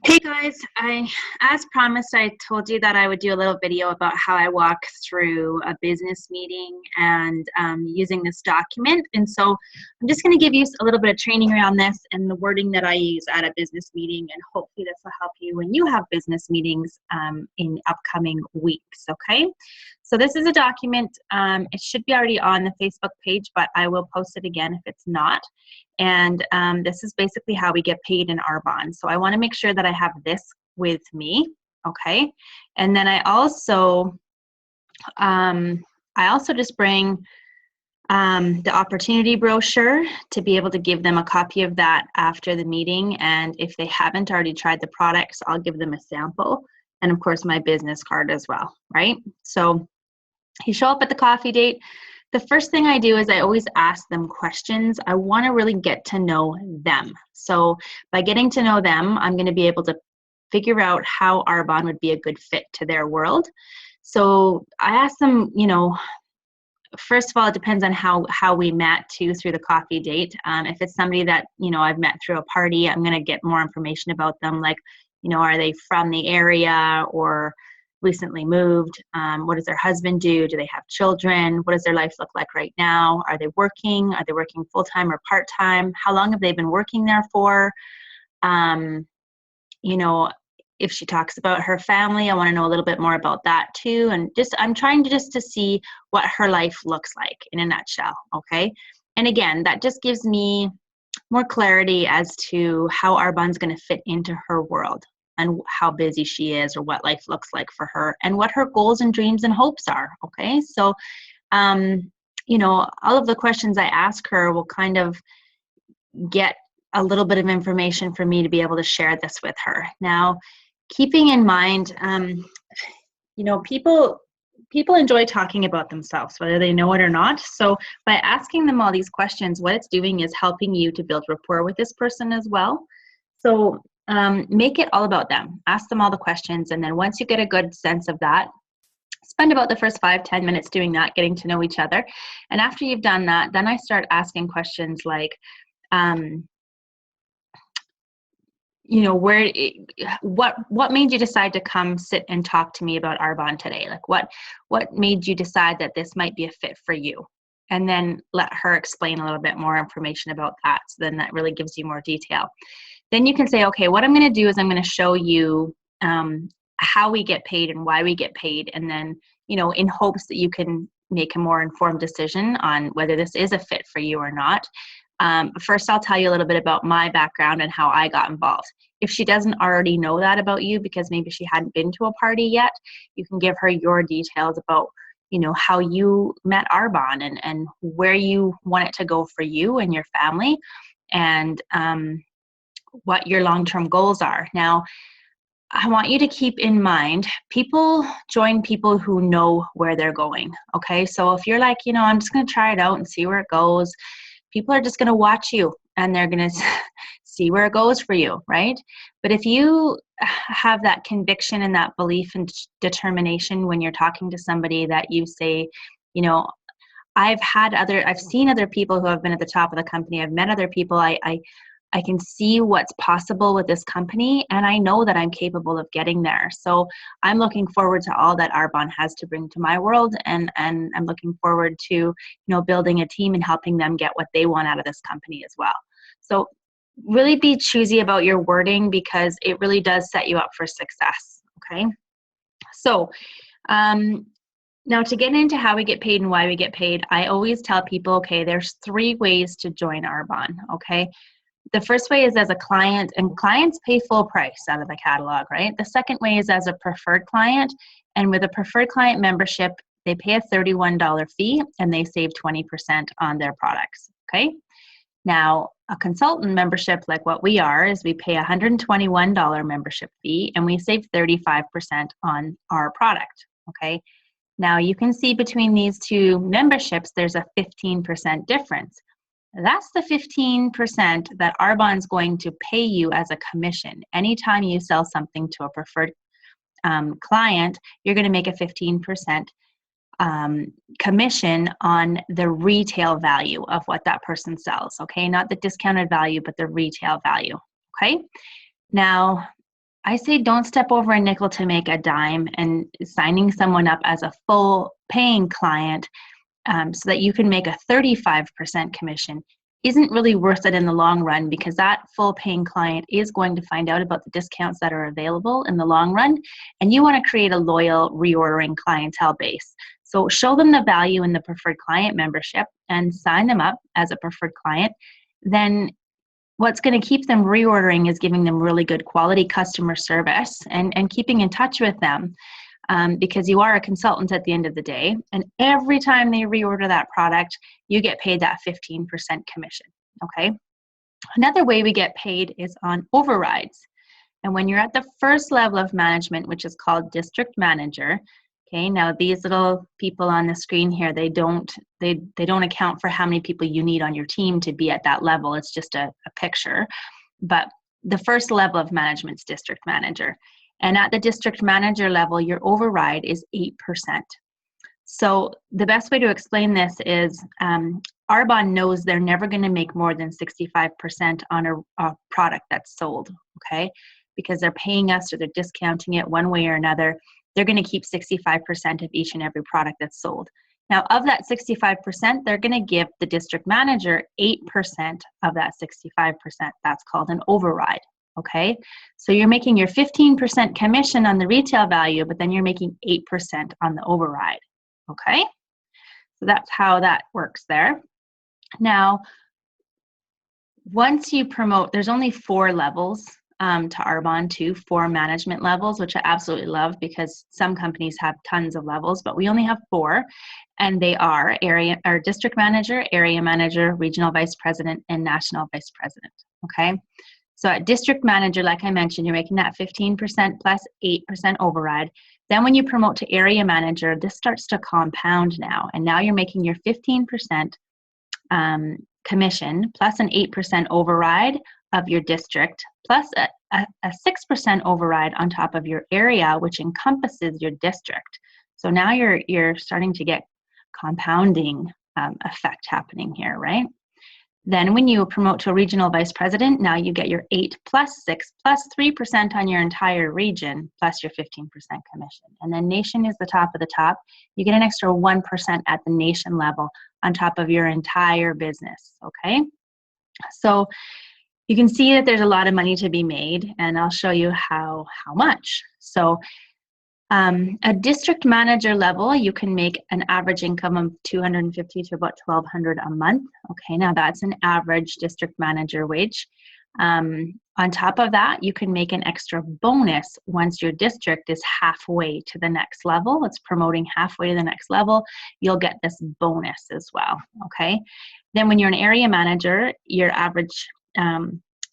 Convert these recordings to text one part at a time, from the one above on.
Hey guys, as promised, I told you that I would do a little video about how I walk through a business meeting and using this document. And so I'm just going to give you a little bit of training around this and the wording that I use at a business meeting. And hopefully this will help you when you have business meetings in upcoming weeks, okay? So this is a document. It should be already on the Facebook page, but I will post it again if it's not. And this is basically how we get paid in Arbonne. So I want to make sure that I have this with me, okay? And then I also just bring the opportunity brochure to be able to give them a copy of that after the meeting. And if they haven't already tried the products, I'll give them a sample. And of course, my business card as well, right? So you show up at the coffee date. The first thing I do is I always ask them questions. I want to really get to know them. So by getting to know them, I'm going to be able to figure out how Arbonne would be a good fit to their world. So I ask them, first of all, it depends on how we met too through the coffee date. If it's somebody that, I've met through a party, I'm going to get more information about them. Like, are they from the area or recently moved? What does their husband do? Do they have children? What does their life look like right now? Are they working? Are they working full-time or part-time? How long have they been working there for? If she talks about her family, I want to know a little bit more about that too. And I'm trying to see what her life looks like in a nutshell, okay? And again, that just gives me more clarity as to how Arbonne's going to fit into her world and how busy she is or what life looks like for her and what her goals and dreams and hopes are, okay? So, all of the questions I ask her will kind of get a little bit of information for me to be able to share this with her. Now, keeping in mind, people enjoy talking about themselves, whether they know it or not. So by asking them all these questions, what it's doing is helping you to build rapport with this person as well. So make it all about them. Ask them all the questions. And then once you get a good sense of that, spend about the first 5-10 minutes doing that, getting to know each other. And after you've done that, then I start asking questions like, what made you decide to come sit and talk to me about Arbonne today? Like what made you decide that this might be a fit for you? And then let her explain a little bit more information about that. So then that really gives you more detail. Then you can say, okay, what I'm going to do is I'm going to show you how we get paid and why we get paid. And then, in hopes that you can make a more informed decision on whether this is a fit for you or not. First, I'll tell you a little bit about my background and how I got involved. If she doesn't already know that about you because maybe she hadn't been to a party yet, you can give her your details about, how you met Arbonne and where you want it to go for you and your family and what your long-term goals are. Now, I want you to keep in mind, people join people who know where they're going, okay? So if you're like, I'm just going to try it out and see where it goes, people are just going to watch you and they're going to see where it goes for you, right? But if you have that conviction and that belief and determination when you're talking to somebody that you say, I've seen other people who have been at the top of the company. I've met other people. I can see what's possible with this company, and I know that I'm capable of getting there. So I'm looking forward to all that Arbonne has to bring to my world, and I'm looking forward to, building a team and helping them get what they want out of this company as well. So really be choosy about your wording because it really does set you up for success, okay? So now to get into how we get paid and why we get paid, I always tell people, okay, there's 3 ways to join Arbonne, okay? The first way is as a client, and clients pay full price out of the catalog, right? The second way is as a preferred client, and with a preferred client membership, they pay a $31 fee and they save 20% on their products, okay? Now, a consultant membership like what we are is we pay a $121 membership fee and we save 35% on our product, okay? Now, you can see between these 2 memberships, there's a 15% difference. That's the 15% that Arbonne's going to pay you as a commission. Anytime you sell something to a preferred client, you're going to make a 15% commission on the retail value of what that person sells, okay? Not the discounted value, but the retail value, okay? Now, I say don't step over a nickel to make a dime, and signing someone up as a full paying client so that you can make a 35% commission isn't really worth it in the long run, because that full paying client is going to find out about the discounts that are available in the long run, and you want to create a loyal reordering clientele base. So show them the value in the preferred client membership and sign them up as a preferred client. Then what's going to keep them reordering is giving them really good quality customer service and keeping in touch with them, because you are a consultant at the end of the day. And every time they reorder that product, you get paid that 15% commission, okay? Another way we get paid is on overrides. And when you're at the first level of management, which is called district manager, okay, now these little people on the screen here, they don't account for how many people you need on your team to be at that level. It's just a picture. But the first level of management is district manager. And at the district manager level, your override is 8%. So the best way to explain this is Arbonne knows they're never going to make more than 65% on a product that's sold, okay? Because they're paying us or they're discounting it one way or another. They're going to keep 65% of each and every product that's sold. Now, of that 65%, they're going to give the district manager 8% of that 65%. That's called an override, okay? So you're making your 15% commission on the retail value, but then you're making 8% on the override, okay? So that's how that works there. Now, once you promote, there's only 4 levels to Arbonne too, 4 management levels, which I absolutely love, because some companies have tons of levels, but we only have 4, and they are district manager, area manager, regional vice president, and national vice president, okay? So at district manager, like I mentioned, you're making that 15% plus 8% override. Then when you promote to area manager, this starts to compound now, and now you're making your 15% commission plus an 8% override of your district, plus a 6% override on top of your area, which encompasses your district. So now you're starting to get compounding effect happening here, right? Then when you promote to a regional vice president, now you get your 8 plus 6 plus 3% on your entire region, plus your 15% commission. And then nation is the top of the top. You get an extra 1% at the nation level on top of your entire business, okay? So you can see that there's a lot of money to be made, and I'll show you how much. So a district manager level, you can make an average income of $250 to about $1,200 a month. Okay, now that's an average district manager wage. On top of that, you can make an extra bonus once your district is halfway to the next level. It's promoting halfway to the next level. You'll get this bonus as well, okay? Then when you're an area manager, your average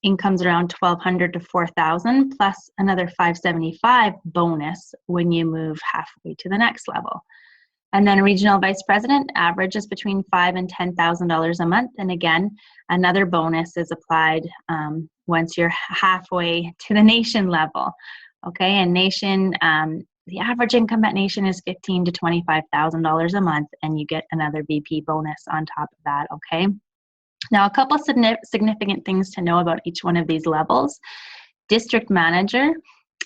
income's around $1,200 to $4,000 plus another $575 bonus when you move halfway to the next level. And then a regional vice president averages between $5,000 and $10,000 a month. And again, another bonus is applied once you're halfway to the nation level. Okay, and nation, the average income at nation is $15,000 to $25,000 a month, and you get another VP bonus on top of that. Okay. Now, a couple significant things to know about each one of these levels. District manager,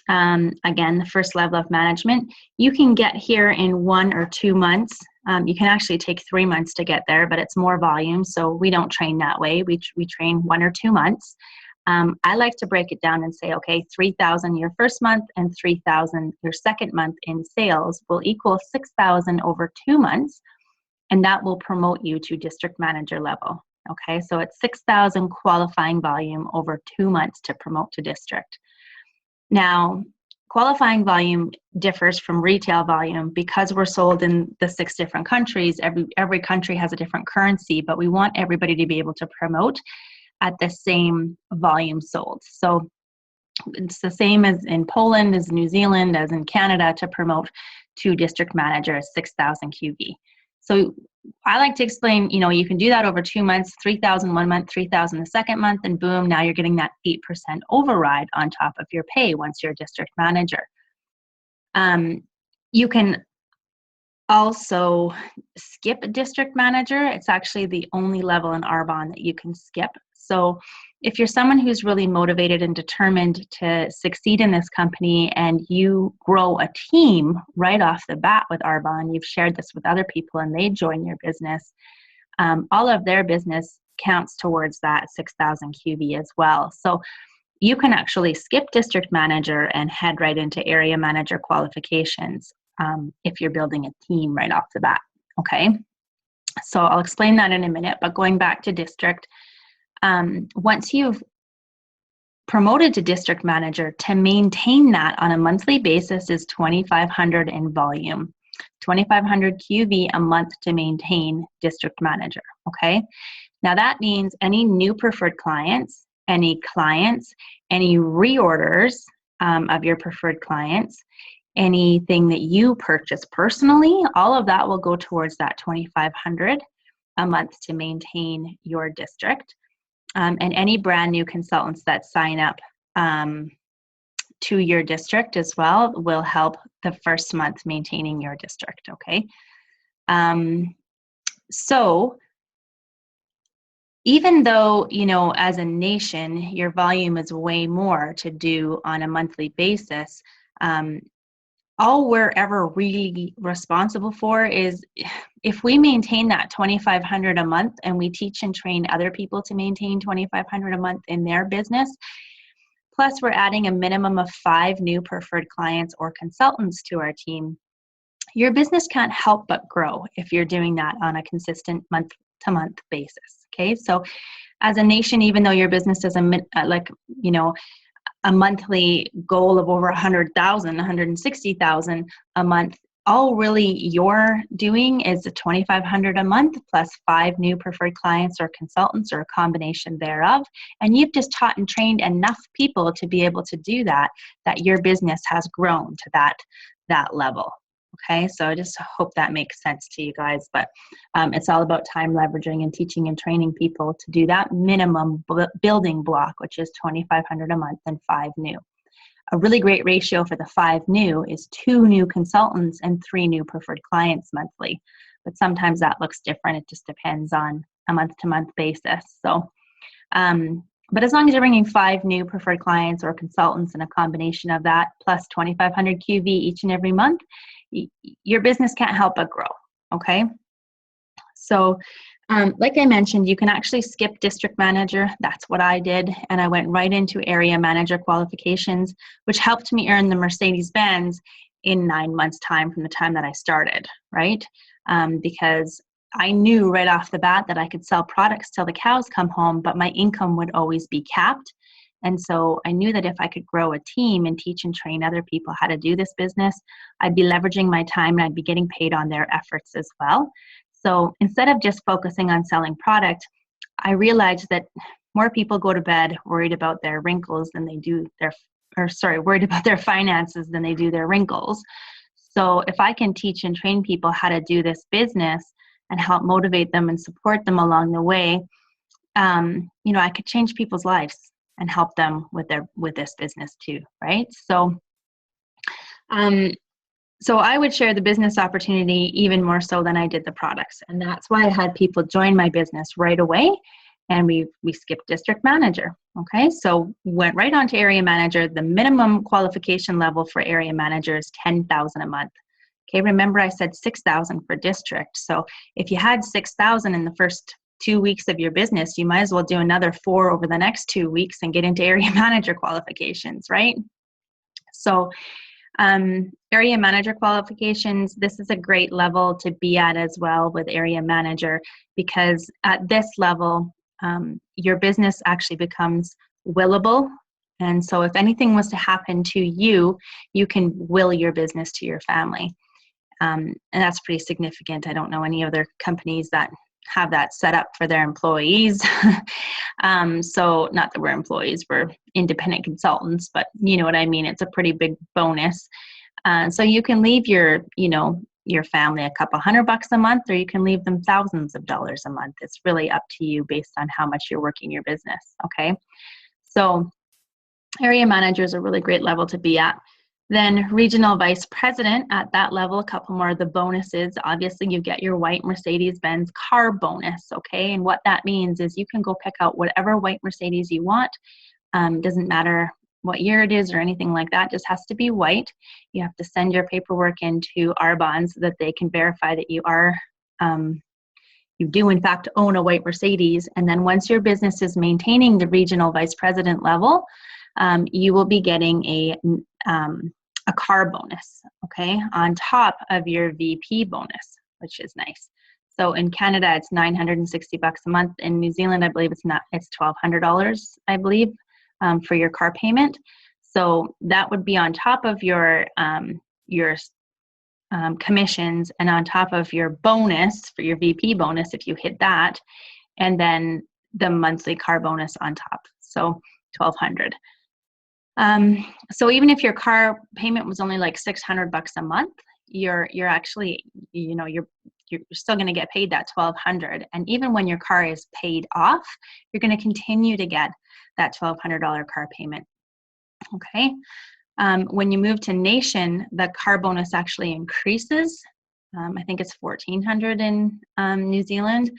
again, the first level of management, you can get here in 1 or 2 months. You can actually take 3 months to get there, but it's more volume, so we don't train that way. We train 1 or 2 months. I like to break it down and say, okay, 3,000 your first month and 3,000 your second month in sales will equal 6,000 over 2 months, and that will promote you to district manager level. Okay, so it's 6,000 qualifying volume over 2 months to promote to district. Now, qualifying volume differs from retail volume because we're sold in the 6 different countries. Every country has a different currency, but we want everybody to be able to promote at the same volume sold. So it's the same as in Poland, as New Zealand, as in Canada to promote to district manager as 6,000 QV. So I like to explain, you can do that over 2 months, 3,000 1 month, 3,000 the second month, and boom, now you're getting that 8% override on top of your pay once you're a district manager. You can also skip a district manager. It's actually the only level in Arbonne that you can skip. So if you're someone who's really motivated and determined to succeed in this company, and you grow a team right off the bat with Arbonne, you've shared this with other people and they join your business, all of their business counts towards that 6,000 QV as well. So you can actually skip district manager and head right into area manager qualifications if you're building a team right off the bat. Okay, so I'll explain that in a minute, but going back to district, once you've promoted to district manager, to maintain that on a monthly basis is $2,500 in volume, $2,500 QV a month to maintain district manager. Okay, now that means any new preferred clients, any reorders of your preferred clients, anything that you purchase personally, all of that will go towards that $2,500 a month to maintain your district. And any brand new consultants that sign up to your district as well will help the first month maintaining your district, okay? So even though, as a nation, your volume is way more to do on a monthly basis, all we're ever really responsible for is if we maintain that $2,500 a month and we teach and train other people to maintain $2,500 a month in their business, plus we're adding a minimum of 5 new preferred clients or consultants to our team, your business can't help but grow if you're doing that on a consistent month-to-month basis. Okay, so as a nation, even though your business is a monthly goal of over 100,000, 160,000 a month, all really you're doing is the $2,500 a month plus 5 new preferred clients or consultants or a combination thereof. And you've just taught and trained enough people to be able to do that your business has grown to that level. Okay, so I just hope that makes sense to you guys, but it's all about time leveraging and teaching and training people to do that minimum building block, which is $2,500 a month and 5 new. A really great ratio for the 5 new is 2 new consultants and 3 new preferred clients monthly, but sometimes that looks different. It just depends on a month-to-month basis. So, but as long as you're bringing 5 new preferred clients or consultants and a combination of that plus $2,500 QV each and every month, your business can't help but grow, okay? So, like I mentioned, you can actually skip district manager. That's what I did, and I went right into area manager qualifications, which helped me earn the Mercedes-Benz in 9 months' time from the time that I started, right? Because I knew right off the bat that I could sell products till the cows come home, but my income would always be capped. And so I knew that if I could grow a team and teach and train other people how to do this business, I'd be leveraging my time and I'd be getting paid on their efforts as well. So instead of just focusing on selling product, I realized that more people go to bed worried about their wrinkles than they do worried about their finances than they do their wrinkles. So if I can teach and train people how to do this business and help motivate them and support them along the way, I could change people's lives and help them with this business too, right? So, so I would share the business opportunity even more so than I did the products, and that's why I had people join my business right away, and we skipped district manager. Okay, so went right on to area manager. The minimum qualification level for area manager is $10,000 a month. Okay, remember I said 6,000 for district. So if you had 6,000 in the first 2 weeks of your business, you might as well do another 4 over the next 2 weeks and get into area manager qualifications, right? So area manager qualifications, this is a great level to be at as well with area manager, because at this level, your business actually becomes willable. And so if anything was to happen to you, you can will your business to your family. And that's pretty significant. I don't know any other companies that have that set up for their employees. So not that we're employees, we're independent consultants, but you know what I mean? It's a pretty big bonus. So you can leave your family a couple $100 a month, or you can leave them thousands of dollars a month. It's really up to you based on how much you're working your business. Okay. So area manager is a really great level to be at. Then regional vice president at that level, a couple more of the bonuses. Obviously, you get your white Mercedes-Benz car bonus, okay? And what that means is you can go pick out whatever white Mercedes you want. Doesn't matter what year it is or anything like that, just has to be white. You have to send your paperwork into Arbonne so that they can verify that you are, you do in fact own a white Mercedes. And then once your business is maintaining the regional vice president level, you will be getting a car bonus, okay, on top of your VP bonus, which is nice. So in Canada, it's $960 a month. In New Zealand, I believe it's $1,200, I believe, for your car payment. So that would be on top of your commissions and on top of your bonus for your VP bonus if you hit that, and then the monthly car bonus on top. So $1,200. So even if your car payment was only like $600 a month, you're actually, you're still going to get paid that $1,200. And even when your car is paid off, you're going to continue to get that $1,200 car payment. Okay. When you move to Nation, the car bonus actually increases. I think it's $1,400 in New Zealand.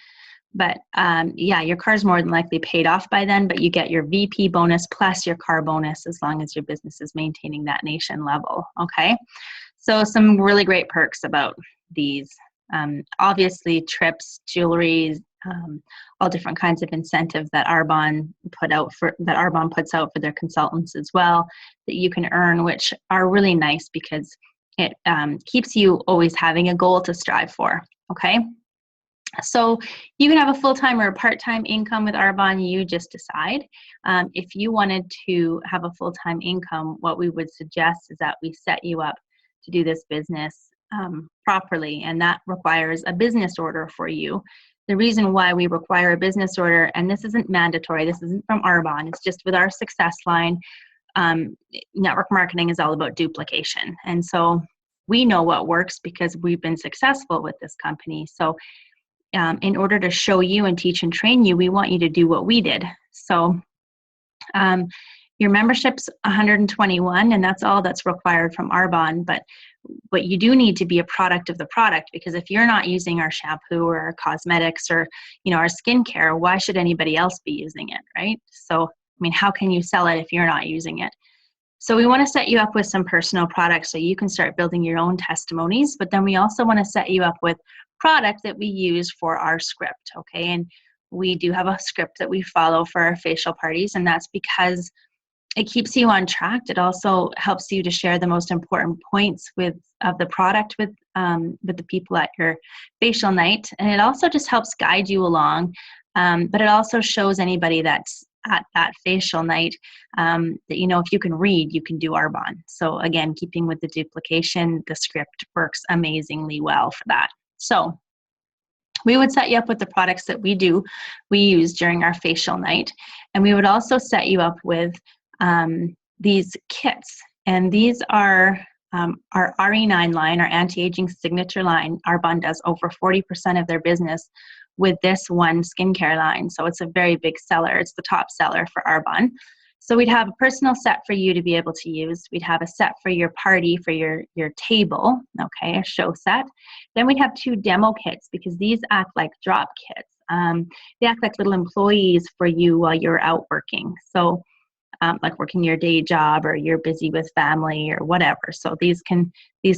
But yeah, your car's more than likely paid off by then, but you get your VP bonus plus your car bonus as long as your business is maintaining that Nation level, okay? So some really great perks about these. Obviously, trips, jewelry, all different kinds of incentives that Arbonne puts out for their consultants as well that you can earn, which are really nice because it keeps you always having a goal to strive for, okay? So you can have a full-time or a part-time income with Arbonne, you just decide. If you wanted to have a full-time income, what we would suggest is that we set you up to do this business properly, and that requires a business order for you. The reason why we require a business order, and this isn't mandatory, this isn't from Arbonne, it's just with our success line, network marketing is all about duplication. And so we know what works because we've been successful with this company. So in order to show you and teach and train you, we want you to do what we did. So your membership's 121, and that's all that's required from Arbonne. But you do need to be a product of the product, because if you're not using our shampoo or our cosmetics or our skincare, why should anybody else be using it, right? So I mean, how can you sell it if you're not using it? So we want to set you up with some personal products so you can start building your own testimonies. But then we also want to set you up with product that we use for our script, okay? And we do have a script that we follow for our facial parties, and that's because it keeps you on track. It also helps you to share the most important points of the product with the people at your facial night, and it also just helps guide you along. But it also shows anybody that's at that facial night that if you can read, you can do Arbonne. So again, keeping with the duplication, the script works amazingly well for that. So we would set you up with the products that we use during our facial night. And we would also set you up with these kits. And these are our RE9 line, our anti-aging signature line. Arbonne does over 40% of their business with this one skincare line. So it's a very big seller. It's the top seller for Arbonne. So we'd have a personal set for you to be able to use. We'd have a set for your party, for your table, okay, a show set. Then we'd have 2 demo kits, because these act like drop kits. They act like little employees for you while you're out working. So like working your day job, or you're busy with family or whatever. So these can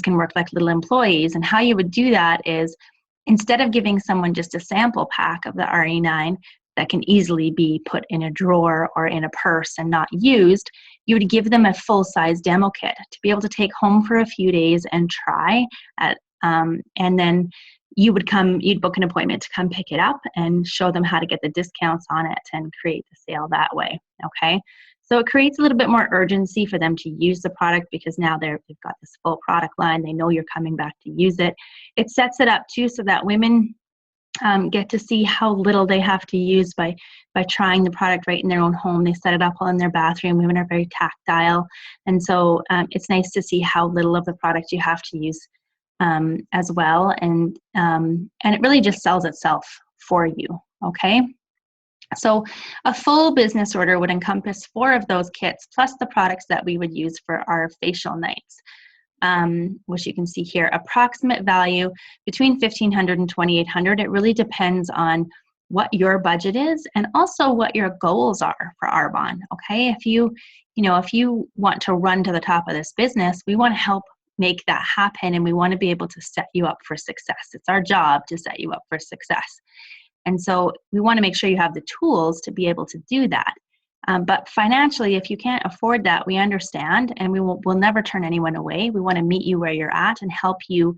work like little employees. And how you would do that is, instead of giving someone just a sample pack of the RE9 that can easily be put in a drawer or in a purse and not used, you would give them a full-size demo kit to be able to take home for a few days and try and then you'd book an appointment to come pick it up and show them how to get the discounts on it and create the sale that way, okay? So it creates a little bit more urgency for them to use the product, because now they've got this full product line. They know you're coming back to use it. It sets it up too so that women get to see how little they have to use by trying the product right in their own home. They set it up all in their bathroom. Women are very tactile. And so it's nice to see how little of the product you have to use as well. And it really just sells itself for you, okay? So a full business order would encompass 4 of those kits plus the products that we would use for our facial nights, which you can see here. Approximate value between $1,500 and $2,800. It really depends on what your budget is and also what your goals are for Arbonne. Okay, if you want to run to the top of this business, we want to help make that happen, and we want to be able to set you up for success. It's our job to set you up for success. And so we want to make sure you have the tools to be able to do that. But financially, if you can't afford that, we understand, and we'll never turn anyone away. We want to meet you where you're at and help you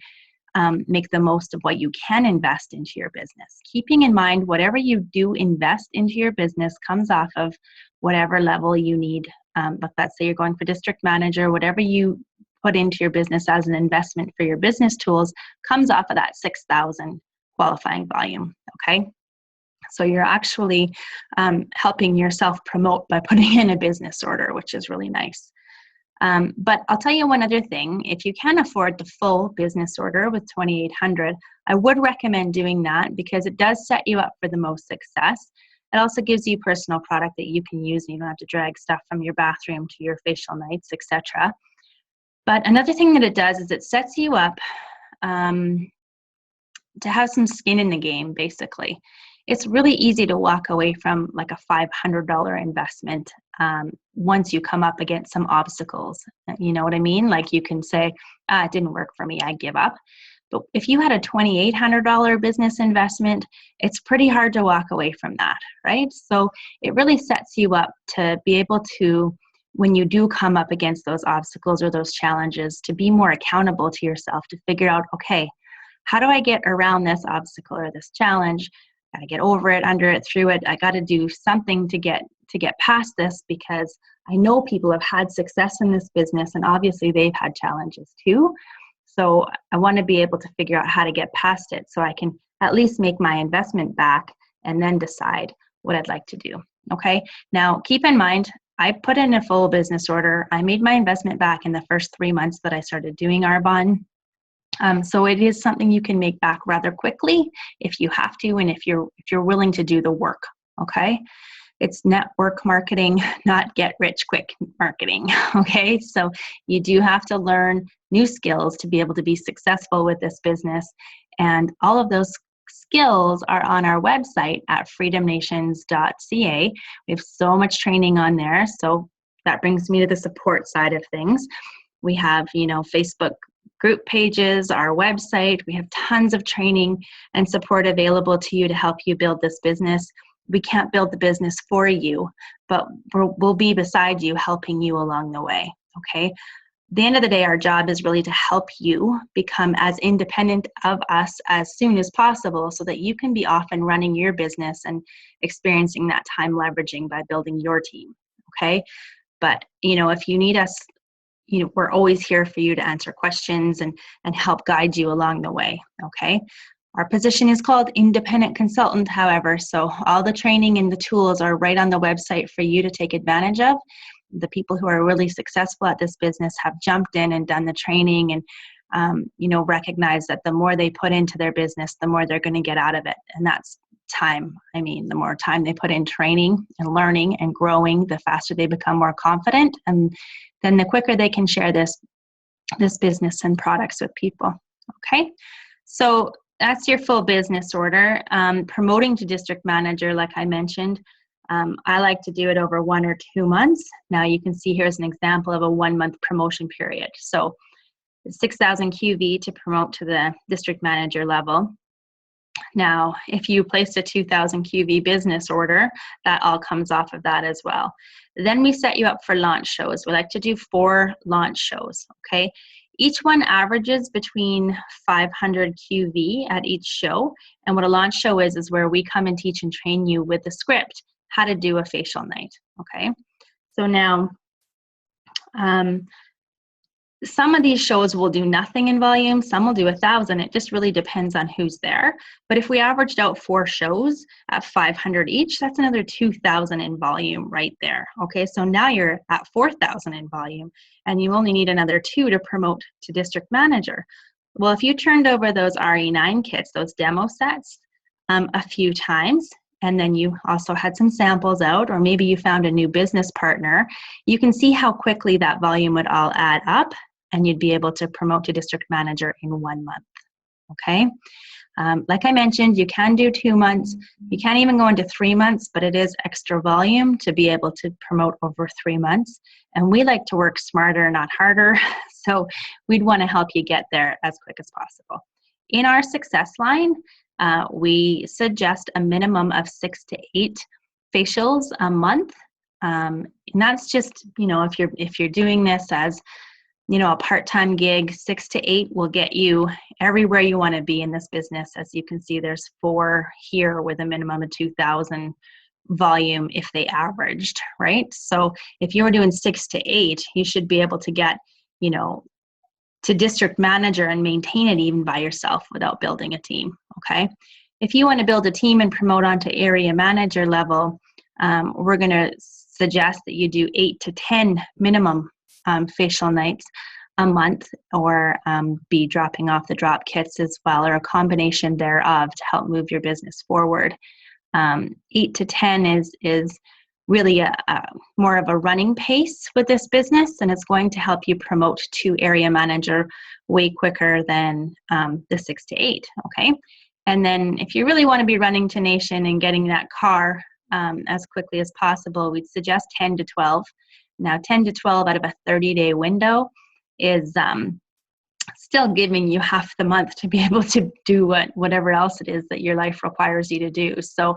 make the most of what you can invest into your business. Keeping in mind, whatever you do invest into your business comes off of whatever level you need. But let's say you're going for district manager, whatever you put into your business as an investment for your business tools comes off of that 6,000 qualifying volume, okay? So you're actually helping yourself promote by putting in a business order, which is really nice. But I'll tell you one other thing. If you can afford the full business order with $2,800, I would recommend doing that because it does set you up for the most success. It also gives you personal product that you can use and you don't have to drag stuff from your bathroom to your facial nights, etc. But another thing that it does is it sets you up to have some skin in the game, basically. It's really easy to walk away from like a $500 investment once you come up against some obstacles. You know what I mean? Like you can say, it didn't work for me, I give up. But if you had a $2,800 business investment, it's pretty hard to walk away from that, right? So it really sets you up to be able to, when you do come up against those obstacles or those challenges, to be more accountable to yourself, to figure out, okay, how do I get around this obstacle or this challenge? I gotta get over it, under it, through it. I gotta do something to get past this because I know people have had success in this business and obviously they've had challenges too. So I want to be able to figure out how to get past it so I can at least make my investment back and then decide what I'd like to do. Okay. Now keep in mind, I put in a full business order. I made my investment back in the first 3 months that I started doing Arbonne. So it is something you can make back rather quickly if you have to, and if you're willing to do the work. Okay. It's network marketing, not get rich quick marketing. Okay. So you do have to learn new skills to be able to be successful with this business. And all of those skills are on our website at freedomnations.ca. We have so much training on there. So that brings me to the support side of things. We have, Facebook group pages, our website. We have tons of training and support available to you to help you build this business. We can't build the business for you, but we'll be beside you, helping you along the way, okay? At the end of the day, our job is really to help you become as independent of us as soon as possible so that you can be off and running your business and experiencing that time leveraging by building your team, okay? But, if you need us, we're always here for you to answer questions and help guide you along the way, okay? Our position is called independent consultant, however, so all the training and the tools are right on the website for you to take advantage of. The people who are really successful at this business have jumped in and done the training and, recognize that the more they put into their business, the more they're going to get out of it. And that's time. I mean, the more time they put in training and learning and growing, the faster they become more confident. And then the quicker they can share this business and products with people. Okay. So that's your full business order. Promoting to district manager, like I mentioned, I like to do it over 1 or 2 months. Now you can see here's an example of a 1-month promotion period. So 6,000 QV to promote to the district manager level. Now, if you placed a 2,000 QV business order, that all comes off of that as well. Then we set you up for launch shows. We like to do 4 launch shows, okay? Each one averages between 500 QV at each show. And what a launch show is where we come and teach and train you with the script how to do a facial night, okay? So now, some of these shows will do nothing in volume, some will do 1,000. It just really depends on who's there. But if we averaged out 4 shows at 500 each, that's another 2,000 in volume right there. Okay, so now you're at 4,000 in volume and you only need another 2 to promote to district manager. Well, if you turned over those RE9 kits, those demo sets, a few times, and then you also had some samples out, or maybe you found a new business partner, you can see how quickly that volume would all add up, and you'd be able to promote to district manager in 1 month. Okay. Like I mentioned, you can do 2 months. You can't even go into 3 months, but it is extra volume to be able to promote over 3 months. And we like to work smarter, not harder. So we'd want to help you get there as quick as possible. In our success line, we suggest a minimum of 6 to 8 facials a month. And that's just, if you're doing this as a part-time gig, 6 to 8 will get you everywhere you want to be in this business. As you can see, there's 4 here with a minimum of 2,000 volume if they averaged, right? So if you were doing 6 to 8, you should be able to get, to district manager and maintain it even by yourself without building a team, okay? If you want to build a team and promote onto area manager level, we're going to suggest that you do 8 to 10 minimum facial nights a month, or be dropping off the drop kits as well, or a combination thereof to help move your business forward. 8 to 10 is really a more of a running pace with this business, and it's going to help you promote to area manager way quicker than the 6 to 8, okay? And then if you really want to be running to nation and getting that car as quickly as possible, we'd suggest 10 to 12. Now, 10 to 12 out of a 30-day window is still giving you half the month to be able to do whatever else it is that your life requires you to do. So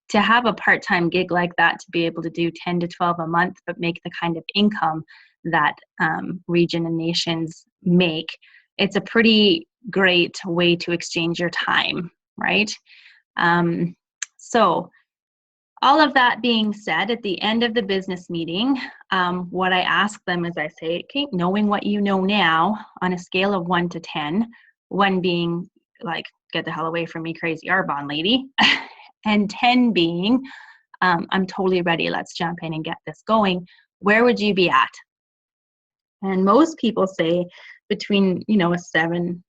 to have a part-time gig like that, to be able to do 10 to 12 a month, but make the kind of income that Region and Nations make, it's a pretty great way to exchange your time, right? So all of that being said, at the end of the business meeting, what I ask them is I say, okay, knowing what you know now, on a scale of 1 to 10, 1 being like, get the hell away from me, crazy Arbonne lady, and 10 being, I'm totally ready, let's jump in and get this going, where would you be at? And most people say between, a 7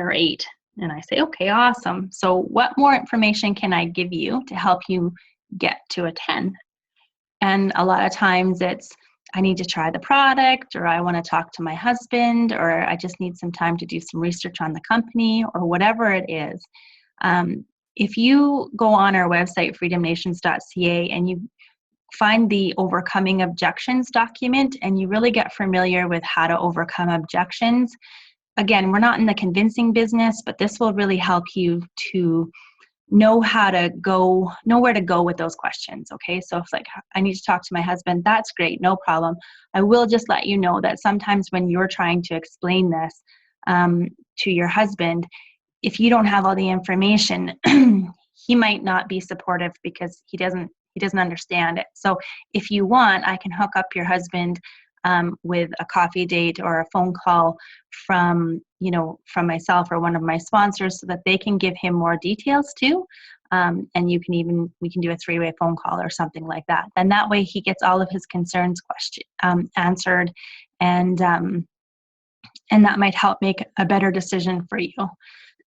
or 8. And I say, okay, awesome. So what more information can I give you to help you get to a 10? And a lot of times it's, I need to try the product, or I want to talk to my husband, or I just need some time to do some research on the company, or whatever it is. If you go on our website, freedomnations.ca, and you find the Overcoming Objections document, and you really get familiar with how to overcome objections. Again, we're not in the convincing business, but this will really help you to know where to go with those questions, okay? So if like, I need to talk to my husband, that's great, no problem. I will just let you know that sometimes when you're trying to explain this to your husband, if you don't have all the information, he might not be supportive because he doesn't understand it. So if you want, I can hook up your husband with a coffee date or a phone call from myself or one of my sponsors, so that they can give him more details too. And we can do a 3-way phone call or something like that. And that way he gets all of his concerns answered, and that might help make a better decision for you.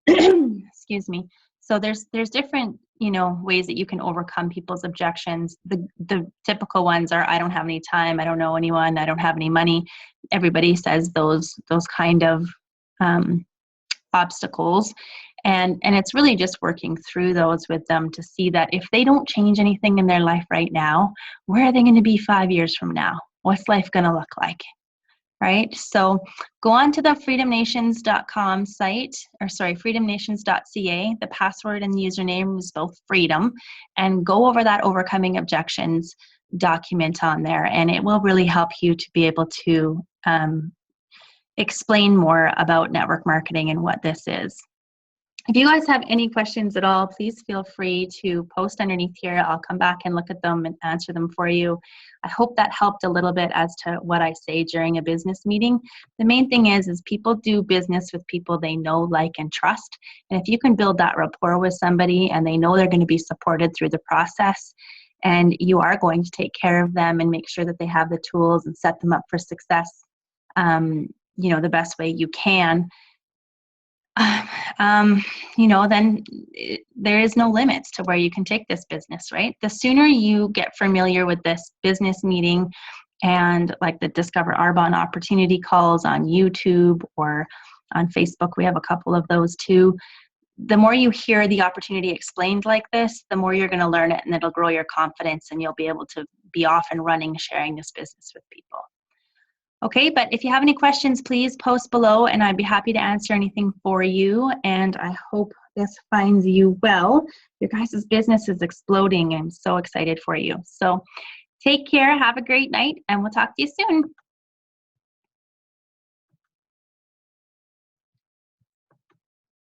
Excuse me. So there's different ways that you can overcome people's objections. The typical ones are, I don't have any time, I don't know anyone, I don't have any money. Everybody says those kind of obstacles, and it's really just working through those with them to see that if they don't change anything in their life right now, where are they going to be 5 years from now? What's life going to look like? Right? So go on to the freedomnations.com site, freedomnations.ca. The password and the username is both freedom, and go over that Overcoming Objections document on there, and it will really help you to be able to explain more about network marketing and what this is. If you guys have any questions at all, please feel free to post underneath here. I'll come back and look at them and answer them for you. I hope that helped a little bit as to what I say during a business meeting. The main thing is people do business with people they know, like, and trust. And if you can build that rapport with somebody and they know they're going to be supported through the process, and you are going to take care of them and make sure that they have the tools and set them up for success, the best way you can, then there is no limits to where you can take this business, right? The sooner you get familiar with this business meeting and like the Discover Arbonne opportunity calls on YouTube or on Facebook, we have a couple of those too. The more you hear the opportunity explained like this, the more you're going to learn it, and it'll grow your confidence, and you'll be able to be off and running, sharing this business with people. Okay, but if you have any questions, please post below and I'd be happy to answer anything for you. And I hope this finds you well. Your guys' business is exploding. I'm so excited for you. So take care, have a great night, and we'll talk to you soon.